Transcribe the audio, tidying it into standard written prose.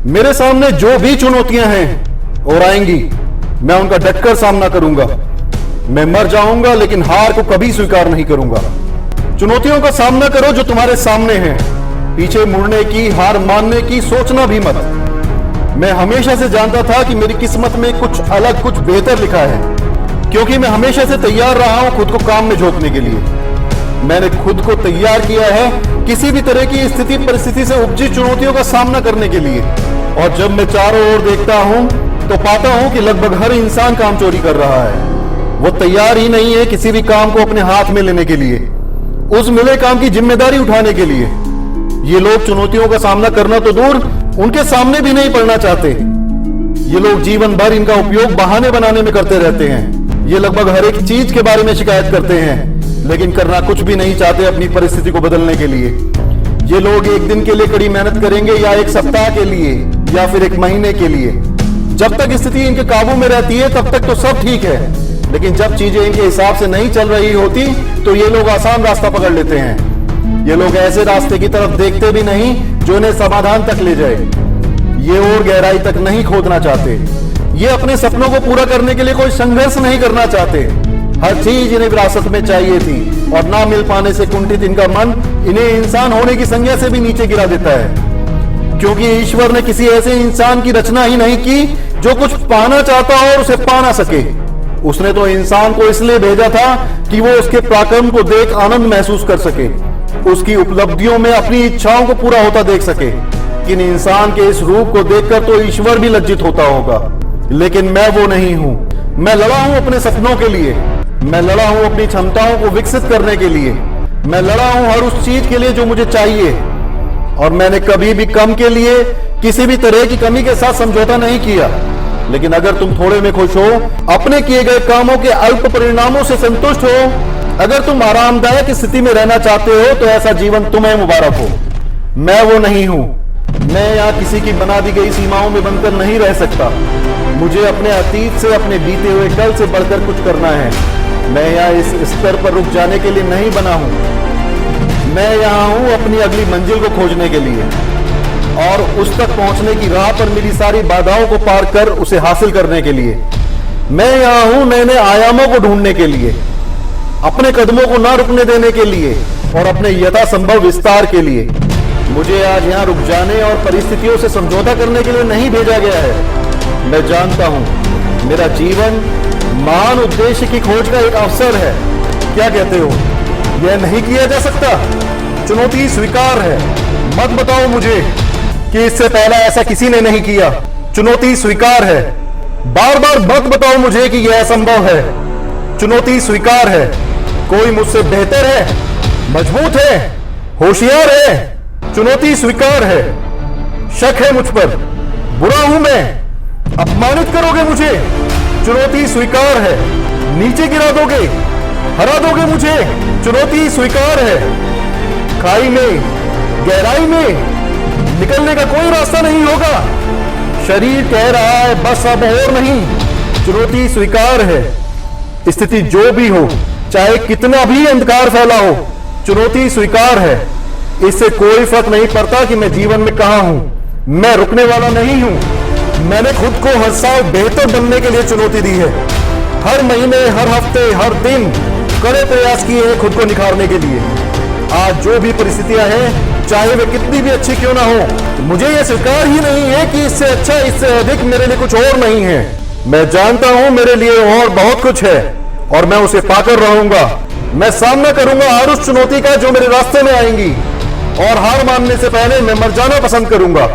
मेरे सामने जो भी चुनौतियां हैं और आएंगी, मैं उनका डटकर सामना करूंगा। मैं मर जाऊंगा लेकिन हार को कभी स्वीकार नहीं करूंगा। चुनौतियों का सामना करो जो तुम्हारे सामने हैं। पीछे मुड़ने की, हार मानने की सोचना भी मत। मैं हमेशा से जानता था कि मेरी किस्मत में कुछ अलग, कुछ बेहतर लिखा है, क्योंकि मैं हमेशा से तैयार रहा हूं खुद को काम में झोंकने के लिए। मैंने खुद को तैयार किया है किसी भी तरह की स्थिति परिस्थिति से उपजी चुनौतियों का सामना करने के लिए। और जब मैं चारों ओर देखता हूं तो पाता हूं कि लगभग हर इंसान काम चोरी कर रहा है। वो तैयार ही नहीं है किसी भी काम को अपने हाथ में लेने के लिए, उस मिले काम की जिम्मेदारी उठाने के लिए। ये लोग चुनौतियों का सामना करना तो दूर, उनके सामने भी नहीं पड़ना चाहते। ये लोग जीवन भर इनका उपयोग बहाने बनाने में करते रहते हैं। ये लगभग हर एक चीज के बारे में शिकायत करते हैं, लेकिन करना कुछ भी नहीं चाहते अपनी परिस्थिति को बदलने के लिए। ये लोग एक दिन के लिए कड़ी मेहनत करेंगे, या एक सप्ताह के लिए, या फिर एक महीने के लिए। जब तक स्थिति इनके काबू में रहती है तब तक तो सब ठीक है, लेकिन जब चीजें इनके हिसाब से नहीं चल रही होती तो ये लोग आसान रास्ता पकड़ लेते हैं। ये लोग ऐसे रास्ते की तरफ देखते भी नहीं जो इन्हें समाधान तक ले जाए। ये और गहराई तक नहीं खोदना चाहते। ये अपने सपनों को पूरा करने के लिए कोई संघर्ष नहीं करना चाहते। हर चीज इन्हें विरासत में चाहिए थी और ना मिल पाने से कुंठित इनका मन इन्हें इंसान होने की संज्ञा से भी नीचे गिरा देता है, क्योंकि ईश्वर ने किसी ऐसे इंसान की रचना ही नहीं की जो कुछ पाना चाहता हो और उसे पा ना सके। उसने तो इंसान को इसलिए भेजा था कि वो उसके पराक्रम को देख आनंद महसूस कर सके, उसकी उपलब्धियों में अपनी इच्छाओं को पूरा होता देख सके। इन इंसान के इस रूप को देखकर तो ईश्वर भी लज्जित होता होगा, लेकिन मैं वो नहीं हूं। मैं लड़ा हूं अपने सपनों के लिए, मैं लड़ा हूं अपनी क्षमताओं को विकसित करने के लिए, मैं लड़ा हूं हर उस चीज के लिए जो मुझे चाहिए। और मैंने कभी भी कम के लिए किसी भी तरह की कमी के साथ समझौता नहीं किया। लेकिन अगर तुम थोड़े में खुश हो, अपने किए गए कामों के अल्प परिणामों से संतुष्ट हो, अगर तुम आरामदायक स्थिति में रहना चाहते हो, तो ऐसा जीवन तुम्हें मुबारक हो। मैं वो नहीं हूं। मैं यहाँ किसी की बना दी गई सीमाओं में बनकर नहीं रह सकता। मुझे अपने अतीत से, अपने बीते हुए कल से बढ़कर कुछ करना है। मैं यहाँ इस स्तर पर रुक जाने के लिए नहीं बना हूं। मैं यहाँ हूं अपनी अगली मंजिल को खोजने के लिए, और उस तक पहुंचने की राह पर मिली सारी बाधाओं को पार कर उसे हासिल करने के लिए। मैं यहाँ हूं नए नए आयामों को ढूंढने के लिए, अपने कदमों को ना रुकने देने के लिए, और अपने यथासंभव विस्तार के लिए। मुझे आज यहाँ रुक जाने और परिस्थितियों से समझौता करने के लिए नहीं भेजा गया है। मैं जानता हूं मेरा जीवन महान उद्देश्य की खोज का एक अवसर है। क्या कहते हो, यह नहीं किया जा सकता? चुनौती स्वीकार है। मत बताओ मुझे कि इससे पहले ऐसा किसी ने नहीं किया। चुनौती स्वीकार है। बार बार मत बताओ मुझे कि यह असंभव है। चुनौती स्वीकार है। कोई मुझसे बेहतर है, मजबूत है, होशियार है। चुनौती स्वीकार है। शक है मुझ पर, बुरा हूं मैं, अपमानित करोगे मुझे। चुनौती स्वीकार है। नीचे गिरा दोगे, हरा दोगे मुझे। चुनौती स्वीकार है। खाई में, गहराई में निकलने का कोई रास्ता नहीं होगा। शरीर कह रहा है बस अब और नहीं। चुनौती स्वीकार है। स्थिति जो भी हो, चाहे कितना भी अंधकार फैला हो, चुनौती स्वीकार है। इससे कोई फर्क नहीं पड़ता कि मैं जीवन में कहां हूं। मैं रुकने वाला नहीं हूं। मैंने खुद को हर साल बेहतर बनने के लिए चुनौती दी है। हर महीने, हर हफ्ते, हर दिन कड़े प्रयास किए हैं खुद को निखारने के लिए। आज जो भी परिस्थितियां हैं, चाहे वे कितनी भी अच्छी क्यों ना हो, मुझे यह स्वीकार ही नहीं है कि इससे अच्छा, इससे अधिक मेरे लिए कुछ और नहीं है। मैं जानता हूं मेरे लिए और बहुत कुछ है, और मैं उसे पाकर रहूंगा। मैं सामना करूंगा हर उस चुनौती का जो मेरे रास्ते में आएंगी, और हार मानने से पहले मैं मर जाना पसंद करूंगा।